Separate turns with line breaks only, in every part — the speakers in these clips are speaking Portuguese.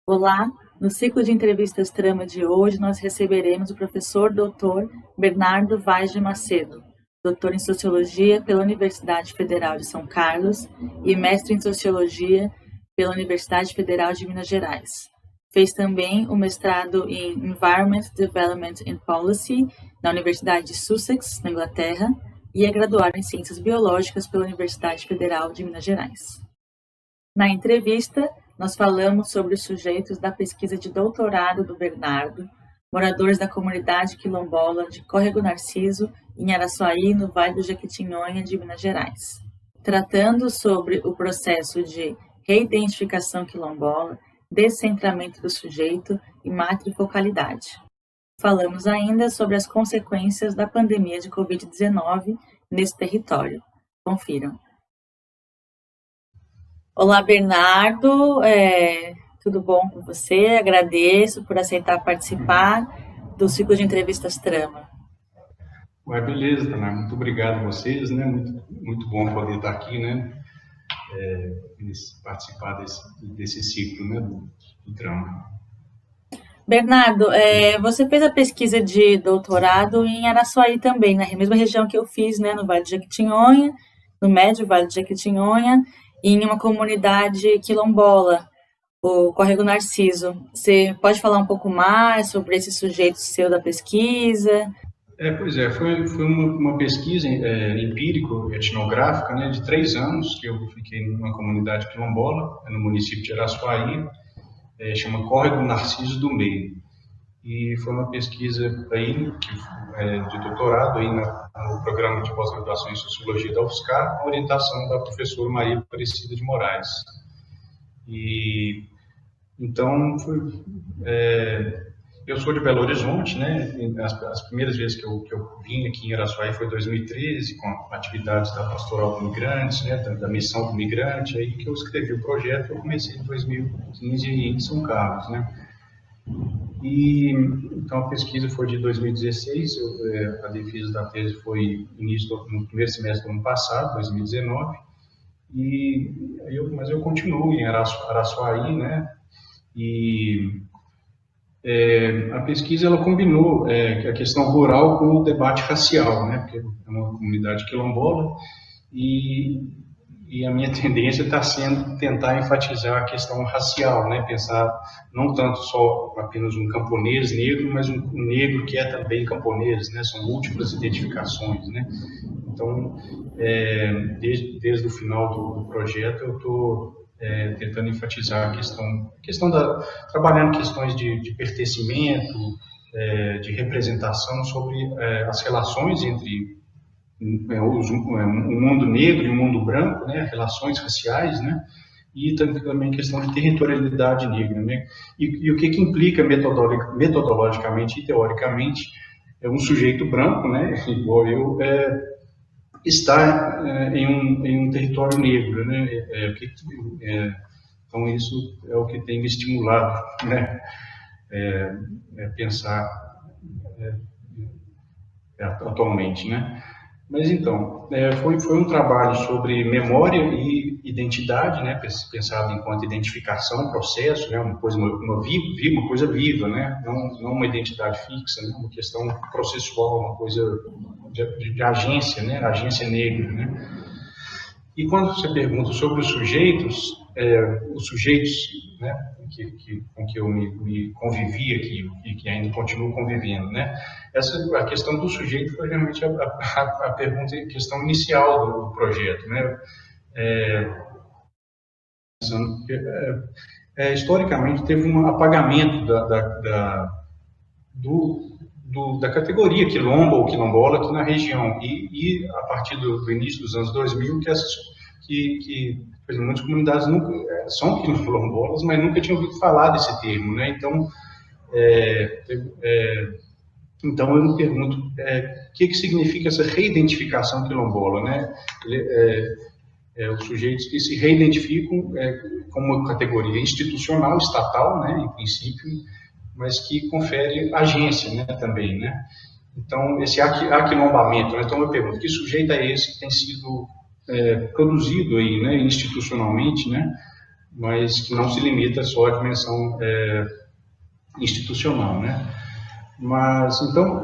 Olá, no ciclo de entrevistas Trama de hoje nós receberemos o professor Dr. Bernardo Vaz de Macedo, doutor em Sociologia pela Universidade Federal de São Carlos e mestre em Sociologia pela Universidade Federal de Minas Gerais. Fez também o mestrado em Environment Development and Policy na Universidade de Sussex, na Inglaterra, e é graduado em Ciências Biológicas pela Universidade Federal de Minas Gerais. Na entrevista, nós falamos sobre os sujeitos da pesquisa de doutorado do Bernardo, moradores da comunidade quilombola de Córrego Narciso, em Araçuaí, no Vale do Jequitinhonha, de Minas Gerais, tratando sobre o processo de reidentificação quilombola, descentramento do sujeito e matrifocalidade. Falamos ainda sobre as consequências da pandemia de Covid-19 nesse território. Confiram. Olá, Bernardo, tudo bom com você? Agradeço por aceitar participar do ciclo de entrevistas Trama.
Beleza, Tana. Muito obrigado a vocês, né? Muito bom poder estar aqui, né? Participar desse ciclo, né? Do Trama.
Bernardo, você fez a pesquisa de doutorado em Araçuaí também, na mesma região que eu fiz, né? No Vale do Jequitinhonha, no Médio Vale do Jequitinhonha, em uma comunidade quilombola, o Córrego Narciso. Você pode falar um pouco mais sobre esse sujeito seu da pesquisa?
Foi uma pesquisa empírico-etnográfica, né, de 3 anos, que eu fiquei numa comunidade quilombola, no município de Araçuaí, chama Córrego Narciso do Meio. E foi uma pesquisa aí, de doutorado aí no programa de pós-graduação em Sociologia da UFSCar, com orientação da professora Maria Aparecida de Moraes. E então, eu sou de Belo Horizonte, né? As primeiras vezes que eu vim aqui em Araçuaí foi em 2013, com atividades da Pastoral do Migrantes, né? Da Missão do Migrante, aí que eu escrevi o projeto. Eu comecei em 2015 em São Carlos, né? E então a pesquisa foi de 2016, a defesa da tese foi no primeiro semestre do ano passado, 2019, mas eu continuo em Araçuaí, né? E a pesquisa ela combinou a questão rural com o debate racial, né? Porque é uma comunidade quilombola e a minha tendência está sendo tentar enfatizar a questão racial, né? Pensar não tanto só apenas um camponês negro, mas um negro que é também camponês, né? São múltiplas identificações, né? Então, desde o final do projeto, eu estou tentando enfatizar a questão trabalhando questões de pertencimento, de representação sobre as relações entre o mundo negro e o mundo branco, né, relações raciais, né, e também questão de territorialidade negra, né, e o que implica metodologicamente e teoricamente um sujeito branco, né, igual eu, estar em um território negro, né, então isso é o que tem me estimulado, né, pensar atualmente, né. Mas então, foi um trabalho sobre memória e identidade, né, pensado enquanto identificação, processo, né, uma coisa viva, né, não uma identidade fixa, né, uma questão processual, uma coisa de agência, né, agência negra, né. E quando você pergunta sobre os sujeitos, né, com que eu me convivi aqui e que ainda continuo convivendo, né? A questão do sujeito foi realmente a pergunta, a questão inicial do projeto, né? Historicamente teve um apagamento da categoria quilombo ou quilombola aqui na região e a partir do início dos anos 2000 que muitas comunidades nunca são quilombolas, mas nunca tinham ouvido falar desse termo, né? Então eu me pergunto o que significa essa reidentificação quilombola, né? Os sujeitos que se reidentificam como uma categoria institucional, estatal, né, em princípio, mas que confere agência, né, também, né? Então, esse aquilombamento, né? Então eu pergunto, que sujeito é esse que tem sido produzido aí, né, institucionalmente, né, mas que não se limita só à dimensão institucional, né? Mas, então,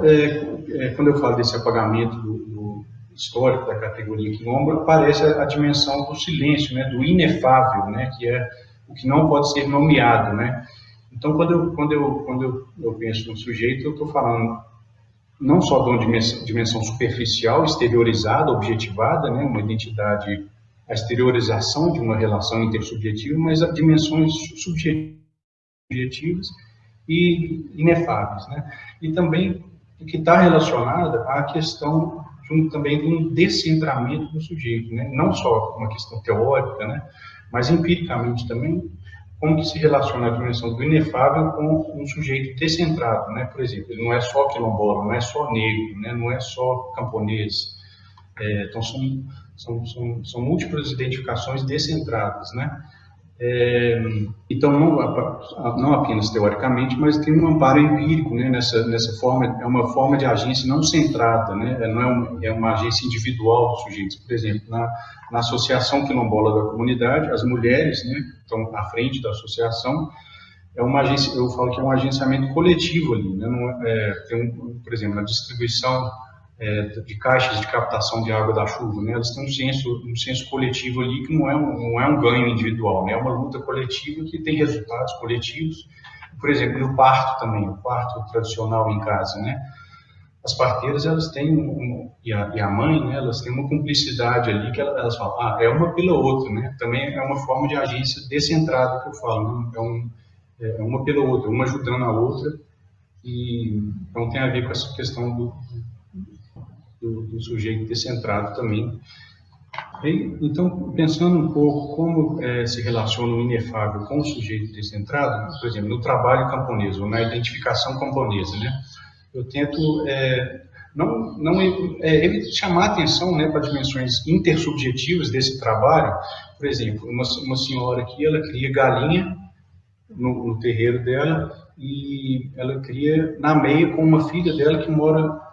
quando eu falo desse apagamento do histórico da categoria quilombo, aparece a dimensão do silêncio, né, do inefável, né, que é o que não pode ser nomeado, né? Então, quando eu penso no sujeito, eu estou falando não só de uma dimensão superficial, exteriorizada, objetivada, né, uma identidade, a exteriorização de uma relação intersubjetiva, mas a dimensões subjetivas e inefáveis, né? E também que está relacionada à questão também de um descentramento do sujeito, né? Não só uma questão teórica, né? Mas empiricamente também, como que se relaciona a dimensão do inefável com um sujeito descentrado, né? Por exemplo, ele não é só quilombola, não é só negro, né? Não é só camponês. Então, são múltiplas identificações descentradas, né? Então, não apenas teoricamente, mas tem um amparo empírico, né, nessa forma, é uma forma de agência não centrada, né, não é uma agência individual dos sujeitos. Por exemplo, na Associação Quilombola da Comunidade, as mulheres, né, estão à frente da associação, é uma agência, eu falo que é um agenciamento coletivo ali, né, por exemplo, na distribuição de caixas de captação de água da chuva, né? Elas têm um senso coletivo ali que não é um ganho individual, né? É uma luta coletiva que tem resultados coletivos. Por exemplo, no parto também, o parto tradicional em casa, né? As parteiras, elas têm, e a mãe, né? Elas têm uma cumplicidade ali que elas falam, é uma pela outra, né? Também é uma forma de agência descentrada que eu falo, né? É uma pela outra, uma ajudando a outra, e então tem a ver com essa questão do sujeito descentrado também. Então, pensando um pouco como se relaciona o inefável com o sujeito descentrado, por exemplo, no trabalho camponês, ou na identificação camponesa, né? Eu tento chamar a atenção, né, para dimensões intersubjetivas desse trabalho. Por exemplo, uma senhora aqui, ela cria galinha no terreiro dela, e ela cria na meia com uma filha dela que mora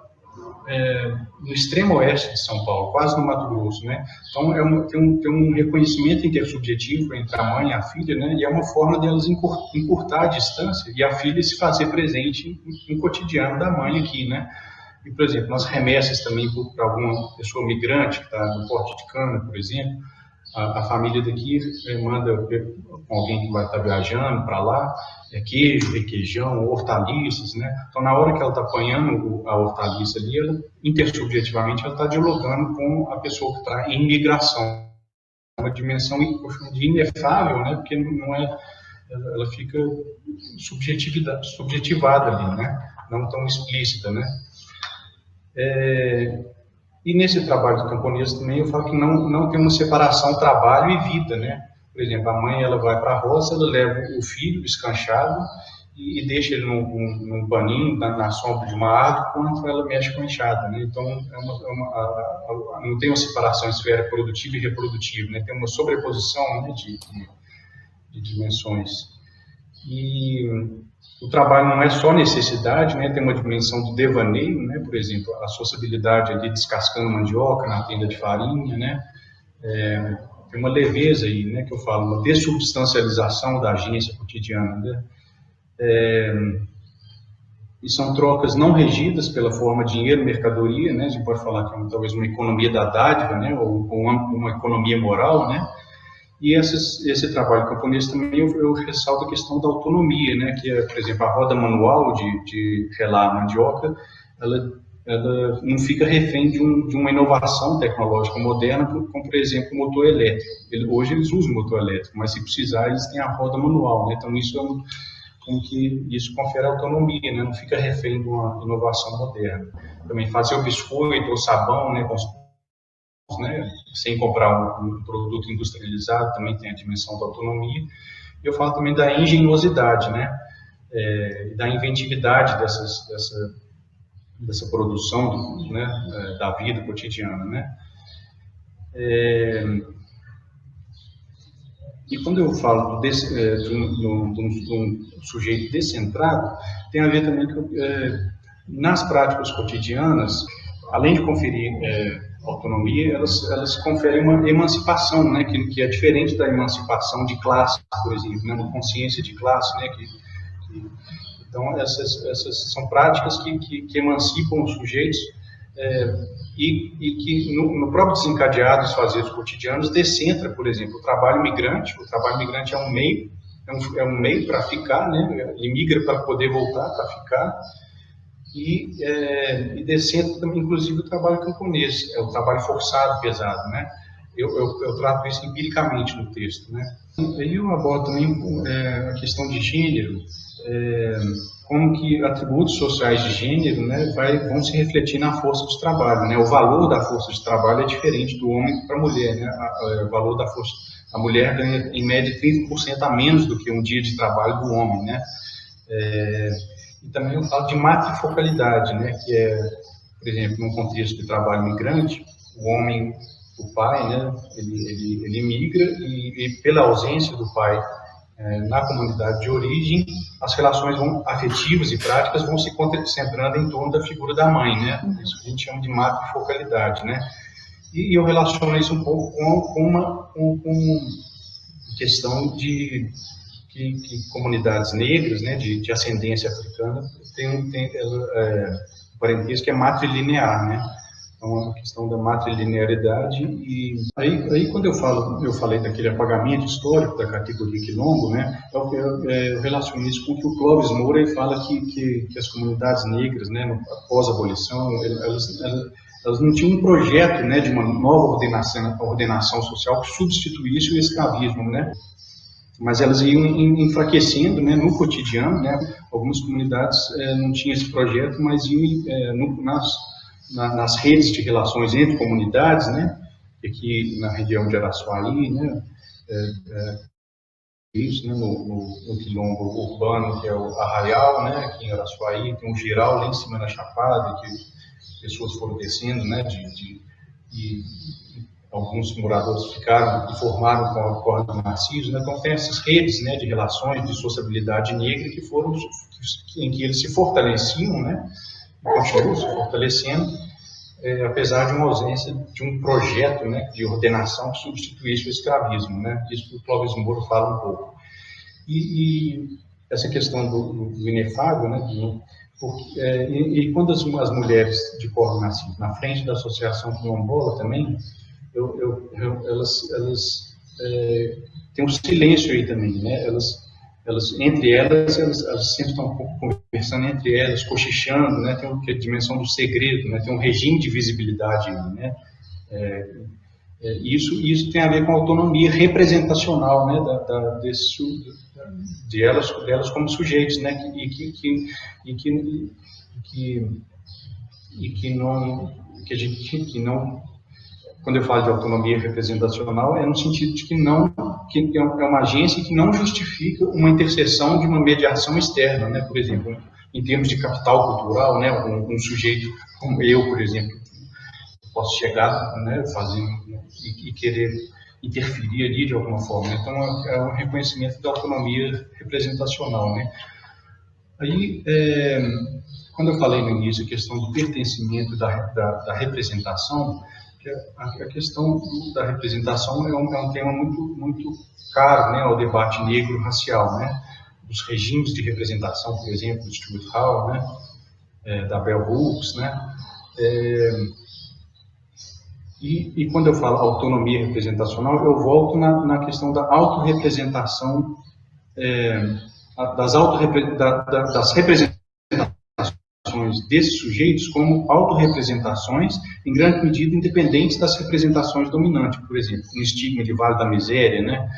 no extremo oeste de São Paulo, quase no Mato Grosso, né? Então tem um reconhecimento intersubjetivo entre a mãe e a filha, né? E é uma forma de elas encurtar a distância e a filha se fazer presente no cotidiano da mãe aqui, né? E, por exemplo, nas remessas também para alguma pessoa migrante que está no porte de cana, por exemplo, a família daqui manda alguém que vai estar viajando para lá, queijo, requeijão, hortaliças, né? Então, na hora que ela está apanhando a hortaliça ali, intersubjetivamente, ela está dialogando com a pessoa que está em migração. É uma dimensão de inefável, né? Porque não é, ela fica subjetivada ali, né? Não tão explícita, né? E nesse trabalho do camponês também eu falo que não tem uma separação trabalho e vida, né? Por exemplo, a mãe ela vai para a roça, ela leva o filho escanchado e deixa ele num paninho na sombra de uma árvore enquanto ela mexe com a enxada, né? Então não tem uma separação esfera produtiva e reprodutiva, né? Tem uma sobreposição, né, de dimensões. E o trabalho não é só necessidade, né? Tem uma dimensão do devaneio, né? Por exemplo, a sociabilidade ali descascando mandioca na tenda de farinha, né? Tem uma leveza aí, né? Que eu falo, uma dessubstancialização da agência cotidiana, né? E são trocas não regidas pela forma dinheiro, mercadoria, né? A gente pode falar que é talvez uma economia da dádiva, né? Ou uma economia moral, né? E esse trabalho camponês também eu ressalto a questão da autonomia, né? Que é, por exemplo, a roda manual de relar a mandioca, ela não fica refém de uma inovação tecnológica moderna, como, por exemplo, o motor elétrico. Hoje eles usam motor elétrico, mas se precisar, eles têm a roda manual, né? Então isso confere autonomia, né? Não fica refém de uma inovação moderna. Também fazer o biscoito ou sabão, né? Né, sem comprar um produto industrializado, também tem a dimensão da autonomia. E eu falo também da engenhosidade, né, da inventividade dessa produção, né, da vida cotidiana, né. E quando eu falo de um sujeito descentrado, tem a ver também com, nas práticas cotidianas, além de conferir autonomia, elas conferem uma emancipação, né, que é diferente da emancipação de classe, por exemplo, né, uma consciência de classe, né, então essas são práticas que emancipam os sujeitos e que no próprio desencadeado dos fazeres cotidianos descentra, por exemplo, o trabalho migrante. O trabalho migrante é um meio para ficar, né, ele migra para poder voltar para ficar. E descendo também, inclusive, o trabalho camponês, é o trabalho forçado, pesado, né? Eu trato isso empiricamente no texto, né? Aí eu abordo também a questão de gênero, como que atributos sociais de gênero, né, vão se refletir na força de trabalho, né? O valor da força de trabalho é diferente do homem para a mulher, né? O valor da força, a mulher ganha em média 30% a menos do que um dia de trabalho do homem, né? E também eu falo de matrifocalidade, né, que é, por exemplo, num contexto de trabalho migrante, o homem, o pai, né, ele migra e pela ausência do pai na comunidade de origem, as relações afetivas e práticas vão se concentrando em torno da figura da mãe, né, isso que a gente chama de matrifocalidade, né, e eu relaciono isso um pouco com questão de que comunidades negras, né, de ascendência africana, tem parentesco que é matrilinear, né? Então, a questão da matrilinearidade. E aí quando eu falei daquele apagamento histórico da categoria quilombo, né, eu relaciono isso com o que o Clóvis Moura fala que as comunidades negras, né, após a abolição, elas não tinham um projeto, né, de uma nova ordenação social que substituísse o escravismo, né? Mas elas iam enfraquecendo, né, no cotidiano, né? Algumas comunidades não tinham esse projeto, mas iam nas redes de relações entre comunidades, né? Aqui na região de Araçuaí, né? Isso, né? No quilombo urbano, que é o Arraial, né? Aqui em Araçuaí tem um giral lá em cima na Chapada, que pessoas foram descendo, né? Alguns moradores ficaram e formaram com a corda do Narciso, né? Então tem essas redes, né, de relações de sociabilidade negra em que eles se fortaleciam, né, e continuam se fortalecendo, apesar de uma ausência de um projeto, né, de ordenação que substituísse o escravismo, né? Isso que o Clóvis Moura fala um pouco. E essa questão do inefável, né, e quando as mulheres de corda do Narciso, na frente da Associação Quilombola também, elas têm um silêncio aí também, né? Elas sempre estão um pouco conversando entre elas, cochichando, né? Tem a dimensão do segredo, né? Tem um regime de visibilidade aí, né? Isso tem a ver com a autonomia representacional, né? De elas como sujeitos, né? Que não quando eu falo de autonomia representacional, é no sentido de que é uma agência que não justifica uma interseção de uma mediação externa, né? Por exemplo, em termos de capital cultural, né? Um sujeito como eu, por exemplo, posso chegar, né, fazendo e querer interferir ali de alguma forma. Então, é um reconhecimento da autonomia representacional, né? Aí, quando eu falei no início a questão do pertencimento da representação, a questão da representação é um tema muito, muito caro, né, ao debate negro-racial, né? Os regimes de representação, por exemplo, do Stuart Hall, né, da Bell Hooks, né? E quando eu falo autonomia representacional, eu volto na questão da autorrepresentação, das representações desses sujeitos como autorrepresentações, em grande medida independentes das representações dominantes, por exemplo, no estigma de Vale da Miséria, né?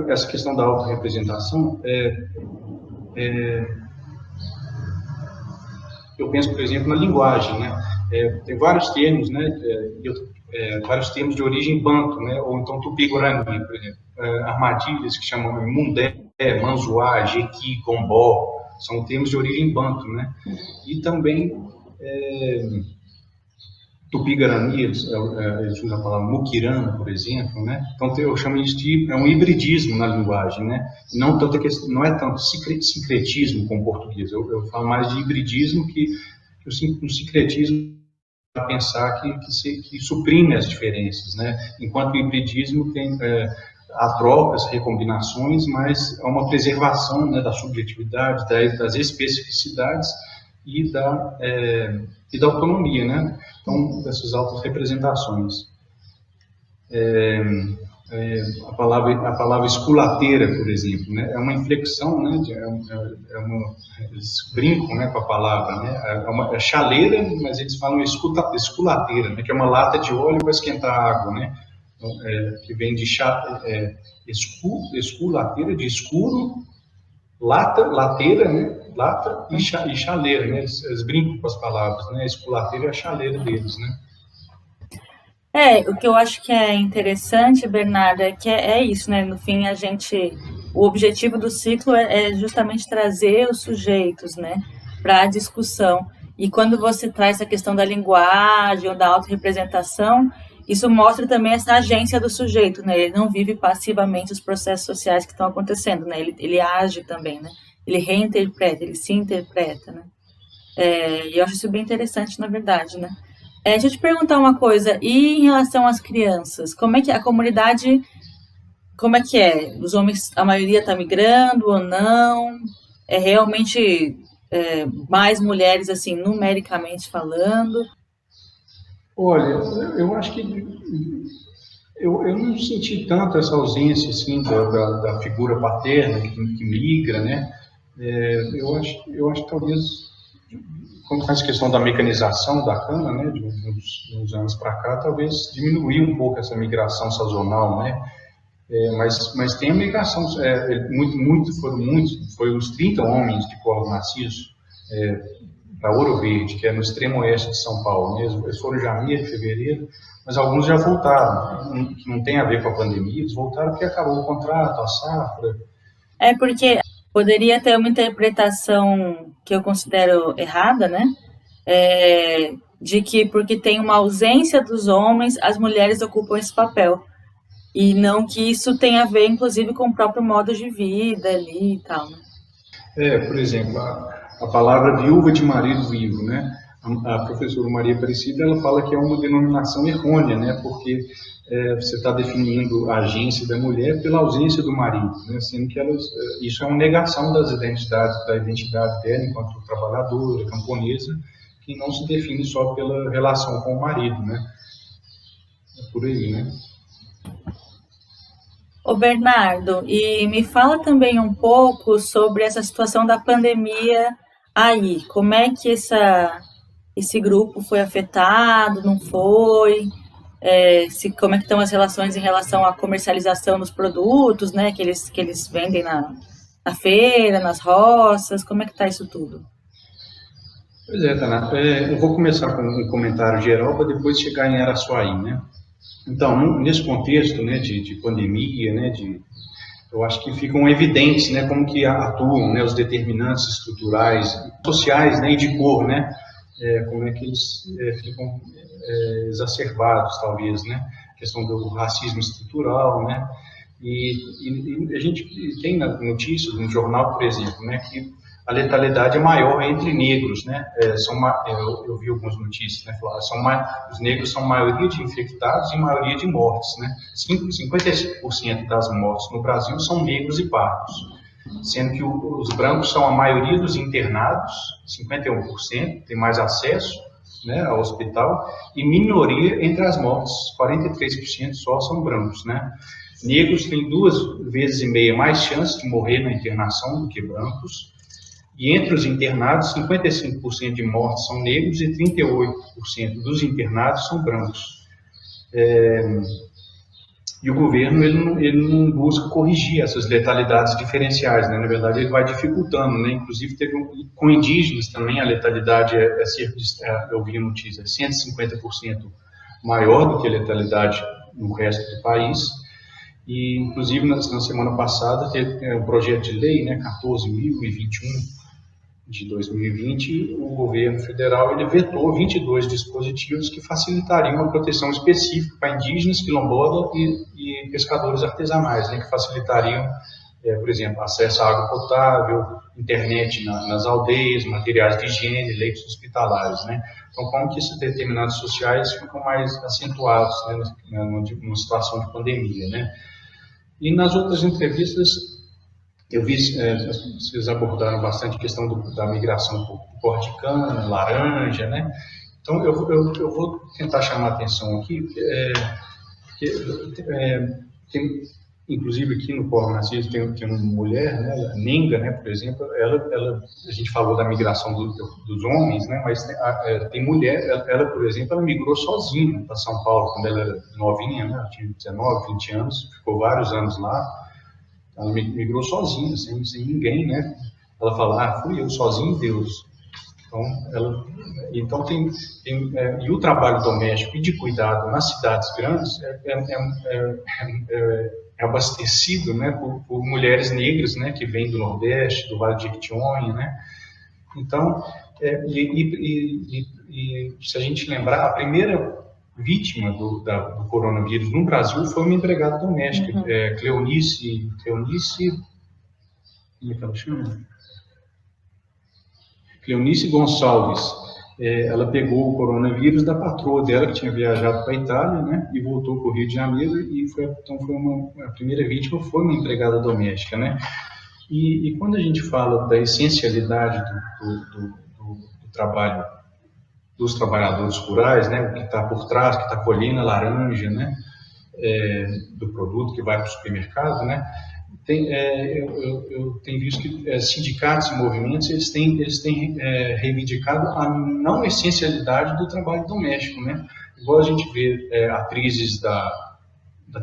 Essa questão da autorrepresentação, eu penso, por exemplo, na linguagem, né? Tem vários termos, né? Vários termos de origem banto, né? Ou então tupi-guarani, por exemplo. Armadilhas que chamam mundé, manzoá, jequi, gombó, são termos de origem banto, né? E também tupi-guarani, eles usam a palavra muquirana, por exemplo, né? Então eu chamo isso de um hibridismo na linguagem, né? Não é tanto sincretismo com o português, eu falo mais de hibridismo que o sincretismo para pensar que suprime as diferenças, né? Enquanto o hibridismo há trocas, recombinações, mas há uma preservação, né, da subjetividade, das especificidades e da autonomia, né? Então, dessas altas representações. A palavra esculateira, por exemplo, né? É uma inflexão, né? Eles brincam, né, com a palavra, né? É chaleira, mas eles falam esculateira, né? Que é uma lata de óleo para esquentar água, né? Então, que vem de esculateira, de escuro, lateira, né? Lata e chaleira, né? Eles brincam com as palavras, né? A esculateira é a chaleira deles, né?
O que eu acho que é interessante, Bernardo, é que é isso, né? No fim, o objetivo do ciclo é justamente trazer os sujeitos, né, para a discussão. E quando você traz a questão da linguagem ou da autorrepresentação, isso mostra também essa agência do sujeito, né? Ele não vive passivamente os processos sociais que estão acontecendo, né? Ele age também, né? Ele reinterpreta, ele se interpreta, né? E eu acho isso bem interessante, na verdade, né? Deixa eu te perguntar uma coisa, e em relação às crianças, como é que a comunidade, como é que é? Os homens, a maioria está migrando ou não? É realmente mais mulheres, assim, numericamente falando?
Olha, eu acho que eu não senti tanto essa ausência, assim, da figura paterna que migra, né? Eu acho que talvez, como faz questão da mecanização da cana, né, de uns anos para cá, talvez diminuiu um pouco essa migração sazonal, né? Mas tem a migração, foi uns 30 homens de Polo Narciso para Ouro Verde, que é no extremo oeste de São Paulo mesmo. Eles foram em janeiro, fevereiro, mas alguns já voltaram, que não tem a ver com a pandemia, eles voltaram porque acabou o contrato, a safra.
Porque poderia ter uma interpretação que eu considero errada, né? De que porque tem uma ausência dos homens, as mulheres ocupam esse papel. E não que isso tenha a ver, inclusive, com o próprio modo de vida ali e tal, né?
Por exemplo, a palavra viúva de marido vivo, né? A professora Maria Aparecida, ela fala que é uma denominação errônea, né? Porque você está definindo a agência da mulher pela ausência do marido, né? Sendo que isso é uma negação da identidade dela enquanto trabalhadora, camponesa, que não se define só pela relação com o marido, né? É por aí, né?
Ô Bernardo, e me fala também um pouco sobre essa situação da pandemia aí. Como é que esse grupo foi afetado, não foi? Como é que estão as relações em relação à comercialização dos produtos, né, que eles vendem na feira, nas roças, como é que está isso tudo?
Pois é, Tana, eu vou começar com um comentário geral para depois chegar em Araçuaí, né? Então, nesse contexto, né, de pandemia, né, eu acho que ficam evidentes, né, como que atuam, né, os determinantes estruturais, sociais, né, e de cor, né, como é que eles ficam exacerbados, talvez, né, a questão do racismo estrutural, né, e a gente tem notícias no jornal, por exemplo, né, que a letalidade é maior entre negros, né? Eu vi algumas notícias, né? Os negros são maioria de infectados e maioria de mortes, né? 55% das mortes no Brasil são negros e pardos, sendo que os brancos são a maioria dos internados, 51%, tem mais acesso, né, ao hospital, e minoria entre as mortes, 43% só são brancos, né? Negros têm 2,5 vezes mais chance de morrer na internação do que brancos. E entre os internados, 55% de mortes são negros e 38% dos internados são brancos. E o governo ele não busca corrigir essas letalidades diferenciais, né? Na verdade, ele vai dificultando, né? Inclusive, com indígenas também a letalidade eu vi a notícia, 150% maior do que a letalidade no resto do país. E, inclusive, na semana passada, teve um projeto de lei, né, 14.021, de 2020, o governo federal ele vetou 22 dispositivos que facilitariam a proteção específica para indígenas, quilombolas e pescadores artesanais, né, que facilitariam por exemplo, acesso à água potável, internet nas aldeias, materiais de higiene, leitos hospitalares, né? Então, como que esses determinados sociais ficam mais acentuados, né, numa situação de pandemia, né? E nas outras entrevistas, eu vi, vocês abordaram bastante a questão da migração por cor de cana, laranja, né? Então, eu vou tentar chamar a atenção aqui, tem, inclusive aqui no Polo Narciso tem uma mulher, né, a Nenga, né, por exemplo, a gente falou da migração dos homens, né, mas tem mulher, ela, por exemplo, ela migrou sozinha para São Paulo quando ela era novinha, né, ela tinha 19, 20 anos, ficou vários anos lá, ela migrou sozinha, sem ninguém, né, ela fala, fui eu sozinho, Deus. Então e o trabalho doméstico e de cuidado nas cidades grandes é abastecido, né, por mulheres negras, né, que vêm do Nordeste, do Vale de Jequitinhonha, né. Então, se a gente lembrar, a primeira vítima do coronavírus no Brasil foi uma empregada doméstica, Cleonice, como é que ela chama? Cleonice Gonçalves. Ela pegou o coronavírus da patroa dela, que tinha viajado para a Itália, né, e voltou para o Rio de Janeiro, e a primeira vítima foi uma empregada doméstica, né. E quando a gente fala da essencialidade do trabalho dos trabalhadores rurais, né, o que está por trás, que está colhendo a laranja, né, do produto que vai para o supermercado, né, eu tenho visto que sindicatos e movimentos eles têm reivindicado a não essencialidade do trabalho doméstico, né? Igual a gente vê atrizes da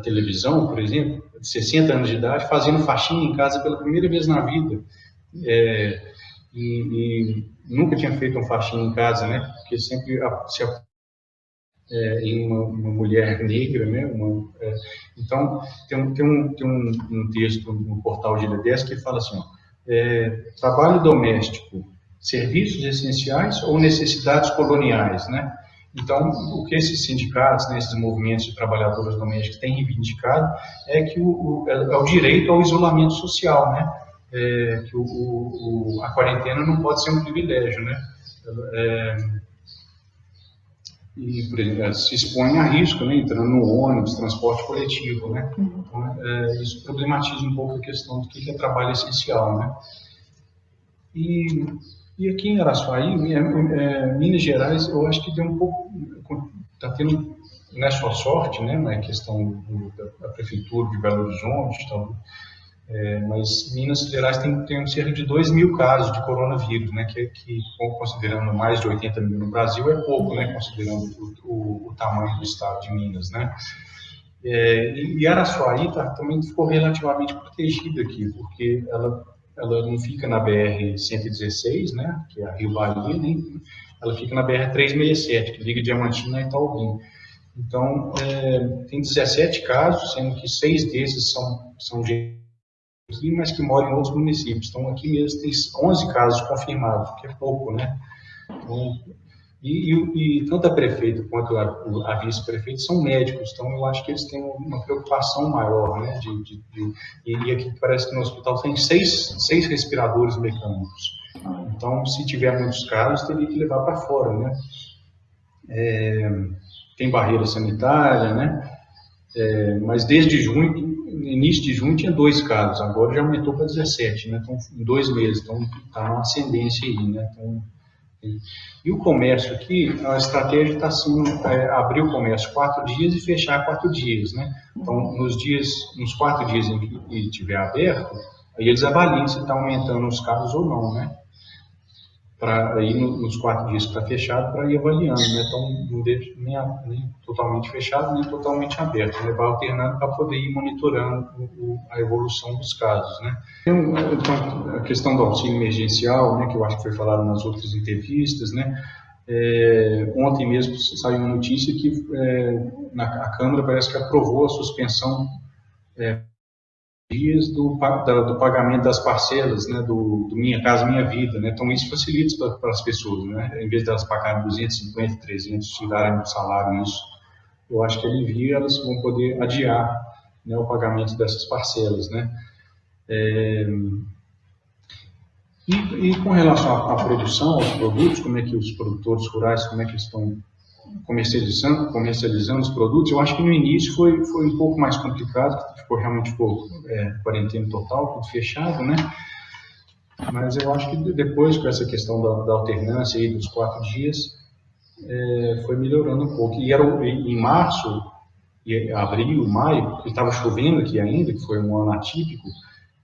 televisão, por exemplo, de 60 anos de idade, fazendo faxina em casa pela primeira vez na vida, e nunca tinha feito uma faxina em casa, né? Porque sempre em uma mulher negra, né? Então tem um texto no portal Gíria 10 que fala assim, trabalho doméstico, serviços essenciais ou necessidades coloniais, né? Então, o que esses sindicatos, né, esses movimentos de trabalhadores domésticos têm reivindicado é que é o direito ao isolamento social, né? Que a quarentena não pode ser um privilégio, né? E, por exemplo, se expõe a risco, né, entrando no ônibus, transporte coletivo, né? Então, isso problematiza um pouco a questão do que é trabalho essencial, né? E aqui em Araçuaí, Minas Gerais, eu acho que deu um pouco, está tendo, não é só sorte, né, na questão da prefeitura de Belo Horizonte, então, mas Minas Gerais tem cerca de 2.000 casos de coronavírus, né, que considerando mais de 80 mil no Brasil, é pouco, né, considerando o tamanho do estado de Minas, né. E Araçuaí também ficou relativamente protegida aqui, porque ela não fica na BR-116, né, que é a Rio Bahia, né, ela fica na BR-367, que liga Diamantina a Itaobim. Então, tem 17 casos, sendo que 6 desses são de aqui, mas que moram em outros municípios. Então, aqui mesmo tem 11 casos confirmados, que é pouco, né? Então, e tanto a prefeita quanto a vice-prefeita são médicos, então eu acho que eles têm uma preocupação maior, né? E aqui parece que no hospital tem 6 respiradores mecânicos. Então, se tiver muitos casos, teria que levar para fora, né? Tem barreira sanitária, né? Mas desde junho, no início de junho tinha 2 casos, agora já aumentou para 17, né? Então, em 2 meses, então está uma ascendência aí, né? Então, e o comércio aqui, a estratégia está sendo abrir o comércio 4 dias e fechar 4 dias, né? Então, nos 4 dias em que estiver aberto, aí eles avaliam se está aumentando os casos ou não, né? Para ir nos 4 dias que está fechado, para ir avaliando, né? Então, não deixa nem totalmente fechado, nem totalmente aberto, né? Vai alternando para poder ir monitorando a evolução dos casos, né? Então, a questão do auxílio emergencial, né, que eu acho que foi falado nas outras entrevistas, né? Ontem mesmo saiu uma notícia que a Câmara parece que aprovou a suspensão dias do pagamento das parcelas, né, do Minha Casa Minha Vida, né? Então isso facilita para as pessoas, né? Em vez de elas pagarem 250, 300, tirarem do salário isso, eu acho que alivia, elas vão poder adiar, né, o pagamento dessas parcelas, né? E com relação à produção, aos produtos, como é que os produtores rurais, como é que estão comercializando os produtos, eu acho que no início foi um pouco mais complicado, realmente ficou quarentena total, tudo fechado, né? Mas eu acho que depois, com essa questão da alternância aí dos 4 dias, foi melhorando um pouco. E era em março, abril, maio, que estava chovendo aqui ainda, que foi um ano atípico,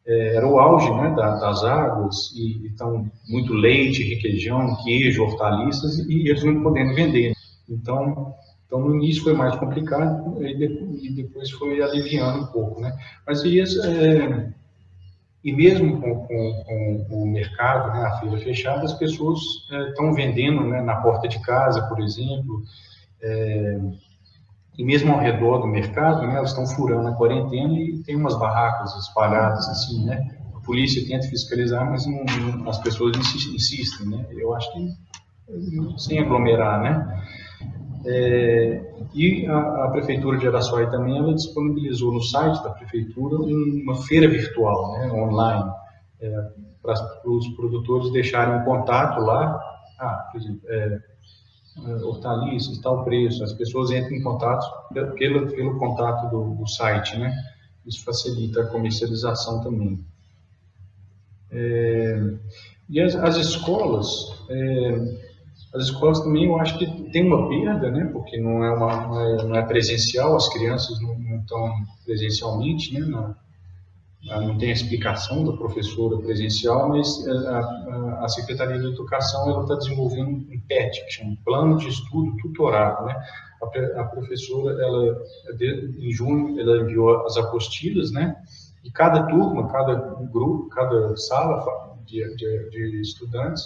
era o auge, né, das águas, e então muito leite, requeijão, queijo, hortaliças, e eles não podendo vender. Então no início foi mais complicado e depois foi aliviando um pouco, né? Mas e mesmo com o mercado, né, a feira fechada, as pessoas estão vendendo, né, na porta de casa, por exemplo, e mesmo ao redor do mercado, né, elas estão furando a quarentena e tem umas barracas espalhadas assim, né? A polícia tenta fiscalizar, mas as pessoas insistem, né? Eu acho que sem aglomerar, né? E a Prefeitura de Araçuaí também, ela disponibilizou no site da Prefeitura uma feira virtual, né, online, para os produtores deixarem um contato lá. Por exemplo, hortaliças, tal preço, as pessoas entram em contato pelo contato do site, né? Isso facilita a comercialização também. E as escolas, também eu acho que tem uma perda, né? Porque não é presencial, as crianças não estão presencialmente, né? Não tem a explicação da professora presencial, mas a Secretaria de Educação ela está desenvolvendo um PET, que chama Plano de Estudo Tutorado, né? A professora, em junho, ela enviou as apostilas, né? E cada turma, cada grupo, cada sala de estudantes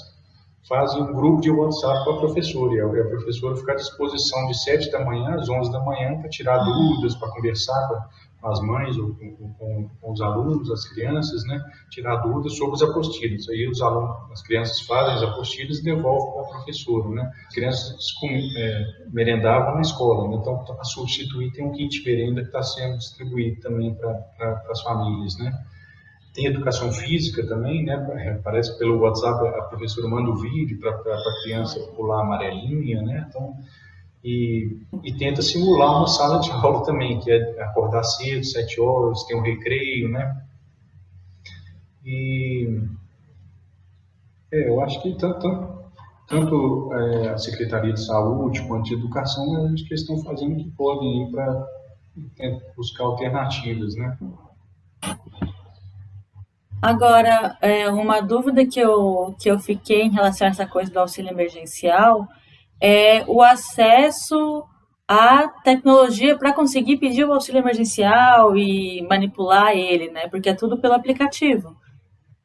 fazem um grupo de WhatsApp com a professora, e a professora fica à disposição de 7 da manhã às 11 da manhã para tirar dúvidas, para conversar com as mães ou com os alunos, as crianças, né? Tirar dúvidas sobre as apostilas. Aí as crianças fazem as apostilas e devolvem para a professora, né? As crianças merendavam na escola, né? Então, para substituir, tem um kit merenda que está sendo distribuído também para as famílias, né? Tem educação física também, né? Parece que pelo WhatsApp a professora manda o vídeo para a criança pular amarelinha, né? Então, e tenta simular uma sala de aula também, que é acordar cedo, 7 horas, tem um recreio, né? E eu acho que tanto a Secretaria de Saúde quanto de Educação, eu acho que eles estão fazendo o que podem para buscar alternativas, né?
Agora, uma dúvida que eu fiquei em relação a essa coisa do auxílio emergencial é o acesso à tecnologia para conseguir pedir o auxílio emergencial e manipular ele, né? Porque é tudo pelo aplicativo.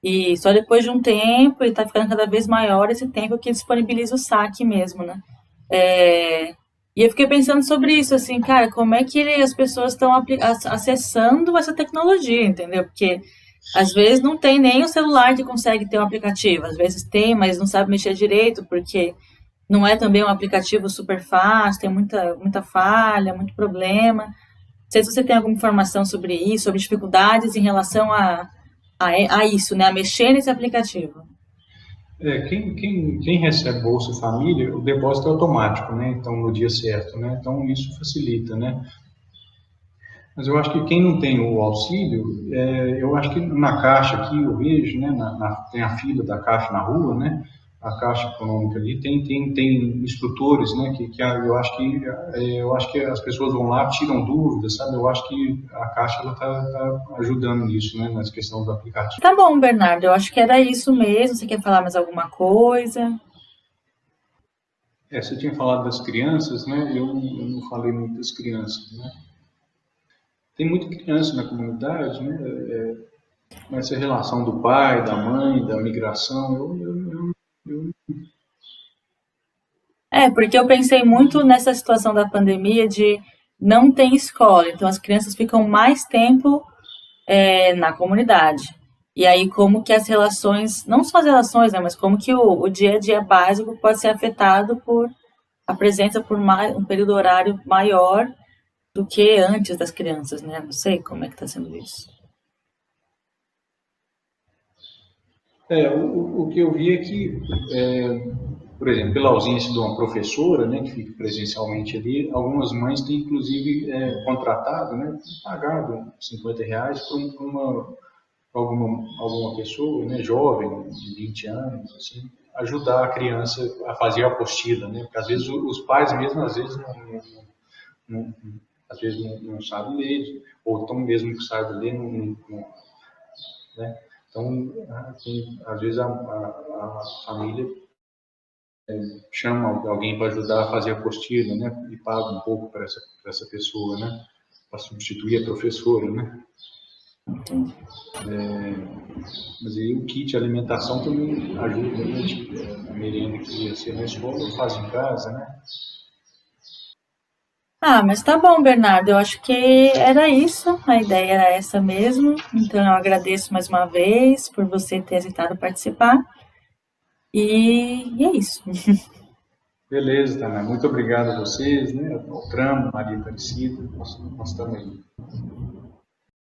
E só depois de um tempo, e está ficando cada vez maior esse tempo que disponibiliza o saque mesmo, né? E eu fiquei pensando sobre isso, assim, cara, como é que as pessoas estão acessando essa tecnologia, entendeu? Porque às vezes não tem nem o celular que consegue ter um aplicativo, às vezes tem, mas não sabe mexer direito, porque não é também um aplicativo super fácil, tem muita falha, muito problema. Não sei se você tem alguma informação sobre isso, sobre dificuldades em relação a isso, né? A mexer nesse aplicativo.
Quem recebe Bolsa Família, o depósito é automático, né? Então, no dia certo, né? Então, isso facilita, né? Mas eu acho que quem não tem o auxílio, eu acho que na Caixa aqui, eu vejo, né? Tem a fila da Caixa na rua, né? A Caixa Econômica ali tem instrutores, né? Eu acho que as pessoas vão lá, tiram dúvidas, sabe? Eu acho que a Caixa ela tá ajudando nisso, né? Nessa questão do aplicativo.
Tá bom, Bernardo, eu acho que era isso mesmo. Você quer falar mais alguma coisa?
Você tinha falado das crianças, né? Eu não falei muito das crianças, né? Tem muita criança na comunidade, né? Essa relação do pai, da mãe, da migração,
Porque eu pensei muito nessa situação da pandemia de não ter escola, então as crianças ficam mais tempo na comunidade. E aí como que as relações, não só as relações, né, mas como que o dia a dia básico pode ser afetado por a presença por um período horário maior do que antes das crianças, né? Não sei como é que está sendo isso.
O que eu vi é que, por exemplo, pela ausência de uma professora, né, que fica presencialmente ali, algumas mães têm, inclusive, contratado, né, pagado R$ 50 por alguma pessoa, né, jovem, de 20 anos, assim, ajudar a criança a fazer a apostila, né, porque às vezes os pais mesmo, às vezes, não, às vezes não sabem ler, ou tão mesmo que saibam ler, né? Então, às vezes a família chama alguém para ajudar a fazer a apostila, né? E paga um pouco para essa pessoa, né? Para substituir a professora, né?
Entendi.
Mas aí o kit alimentação também ajuda, né? Tipo, a merenda que ia ser na escola, faz em casa, né?
Ah, mas tá bom, Bernardo. Eu acho que era isso. A ideia era essa mesmo. Então eu agradeço mais uma vez por você ter aceitado participar. E é isso.
Beleza, Tana. Muito obrigado a vocês, né? Ao Tramo, Maria Aparecida. Nós estamos aí.